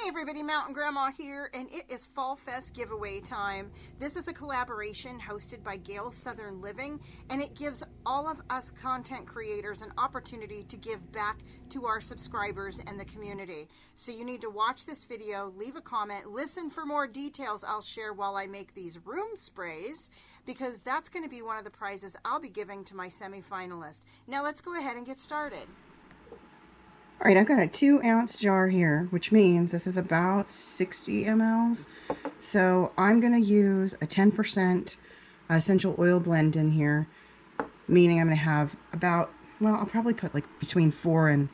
Everybody, Mountain Grandma here, and it is Fall Fest giveaway time. This is a collaboration hosted by Gail's Southern Living, and it gives all of us content creators an opportunity to give back to our subscribers and the community. So you need to watch this video, leave a comment, listen for more details I'll share while I make these room sprays, because that's going to be one of the prizes I'll be giving to my semi-finalist. Now let's go ahead and get started. All right, I've got a 2-ounce jar here, which means this is about 60 mLs. So I'm going to use a 10% essential oil blend in here, meaning I'm going to have about, well, I'll probably put like between 4 and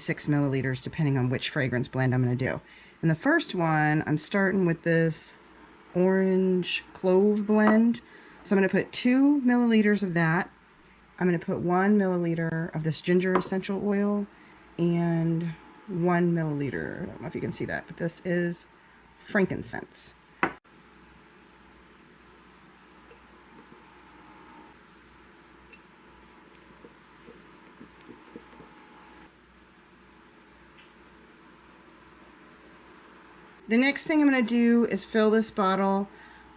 6 milliliters, depending on which fragrance blend I'm going to do. And the first one, I'm starting with this orange clove blend. So I'm going to put 2 milliliters of that. I'm going to put 1 milliliter of this ginger essential oil and 1 milliliter, I don't know if you can see that, but this is frankincense. The next thing I'm going to do is fill this bottle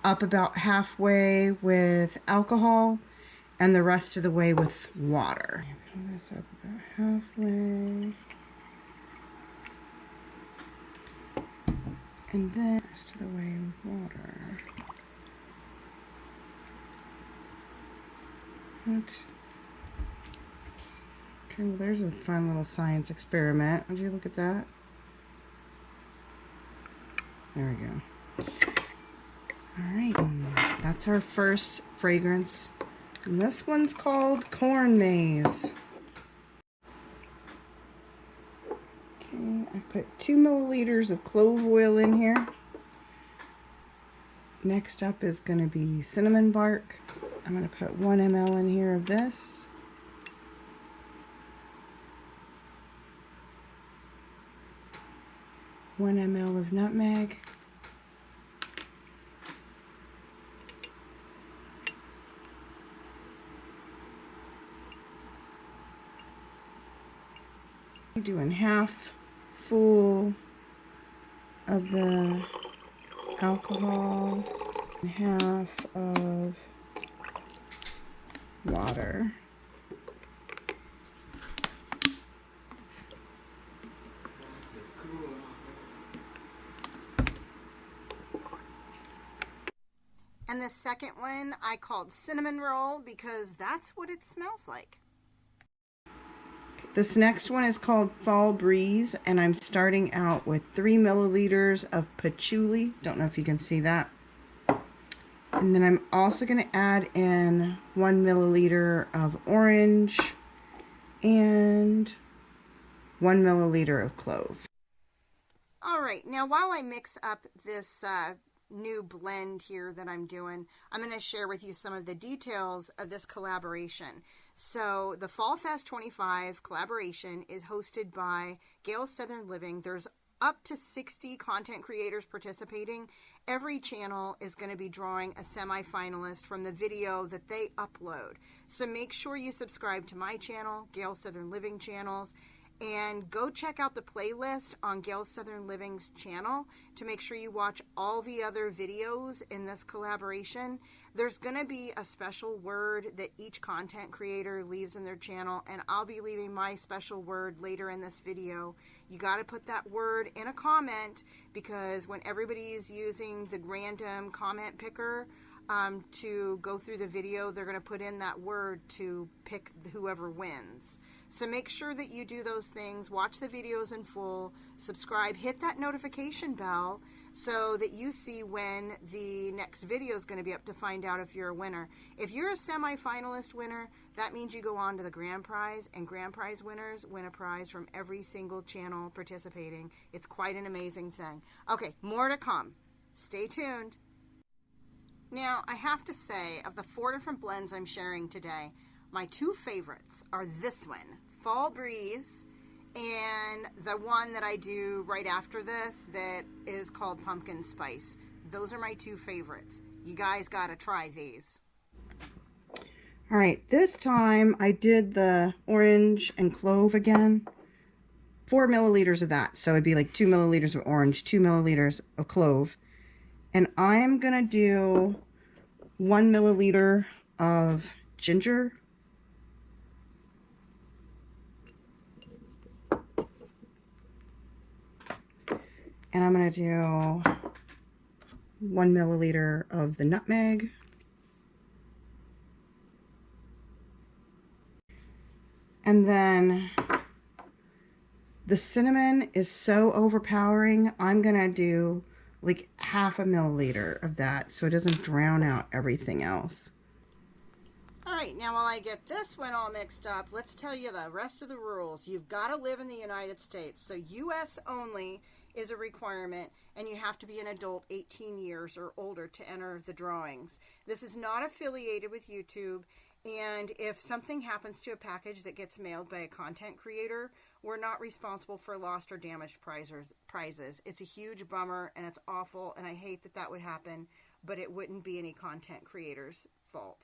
up about halfway with alcohol and the rest of the way with water. Fill this up about halfway. And then the rest of the way with water. What? Okay, well there's a fun little science experiment. Would you look at that? There we go. Alright, that's our first fragrance. And this one's called Corn Maze. Okay, I put 2 milliliters of clove oil in here. Next up is going to be cinnamon bark. I'm going to put 1 ml in here of this. One ml of nutmeg. I'm doing half full of the alcohol and half of water. And the second one I called cinnamon roll because that's what it smells like. This next one is called Fall Breeze, and I'm starting out with 3 milliliters of patchouli. Don't know if you can see that. And then I'm also going to add in 1 milliliter of orange and 1 milliliter of clove. All right, now while I mix up this new blend here that I'm doing, I'm going to share with you some of the details of this collaboration. So the Fall Fest 25 collaboration is hosted by Gail's Southern Living. There's up to 60 content creators participating. Every channel is going to be drawing a semi-finalist from the video that they upload. So make sure you subscribe to my channel, Gail's Southern Living channels, and go check out the playlist on Gail's Southern Living's channel to make sure you watch all the other videos in this collaboration. There's going to be a special word that each content creator leaves in their channel, and I'll be leaving my special word later in this video. You got to put that word in a comment, because when everybody's using the random comment picker to go through the video, they're going to put in that word to pick whoever wins. So make sure that you do those things, watch the videos in full, subscribe, hit that notification bell so that you see when the next video is going to be up to find out if you're a winner. If you're a semi-finalist winner, that means you go on to the grand prize, and grand prize winners win a prize from every single channel participating. It's quite an amazing thing. Okay, more to come. Stay tuned. Now, I have to say, of the 4 different blends I'm sharing today, my 2 favorites are this one, Fall Breeze, and the one that I do right after this that is called Pumpkin Spice. Those are my 2 favorites. You guys got to try these. All right, this time I did the orange and clove again. 4 milliliters of that. So it'd be like 2 milliliters of orange, 2 milliliters of clove. And I'm going to do 1 milliliter of ginger. And I'm going to do 1 milliliter of the nutmeg. And then the cinnamon is so overpowering, I'm going to do like half a milliliter of that so it doesn't drown out everything else. All right, now while I get this one all mixed up, let's tell you the rest of the rules. You've got to live in the United States, so U.S. only is a requirement, and you have to be an adult 18 years or older to enter the drawings. This is not affiliated with YouTube, and if something happens to a package that gets mailed by a content creator, we're not responsible for lost or damaged prizes. It's a huge bummer, and it's awful, and I hate that that would happen, but it wouldn't be any content creator's fault.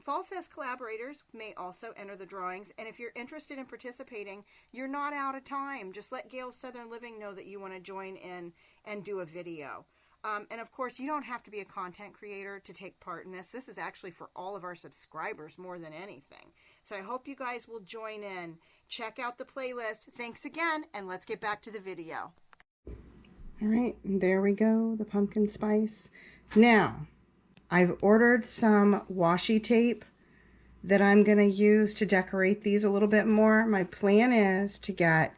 Fall Fest collaborators may also enter the drawings, and if you're interested in participating, you're not out of time. Just let Gail's Southern Living know that you want to join in and do a video. And of course, you don't have to be a content creator to take part in this. This is actually for all of our subscribers more than anything. So I hope you guys will join in. Check out the playlist. Thanks again, and let's get back to the video. All right, there we go, the pumpkin spice. Now, I've ordered some washi tape that I'm going to use to decorate these a little bit more. My plan is to get,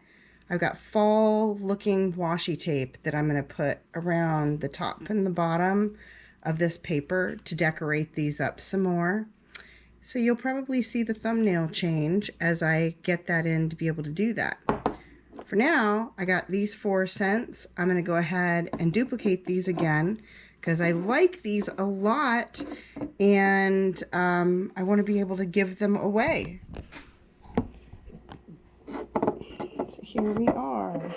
I've got fall looking washi tape that I'm going to put around the top and the bottom of this paper to decorate these up some more. So you'll probably see the thumbnail change as I get that in to be able to do that. For now, I got these 4 cents. I'm going to go ahead and duplicate these again, because I like these a lot, and I want to be able to give them away. So here we are.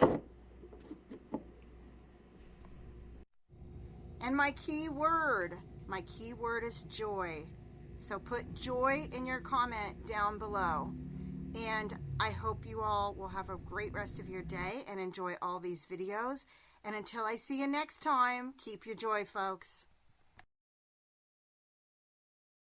And my key word is joy. So put joy in your comment down below. And I hope you all will have a great rest of your day and enjoy all these videos. And until I see you next time, keep your joy, folks.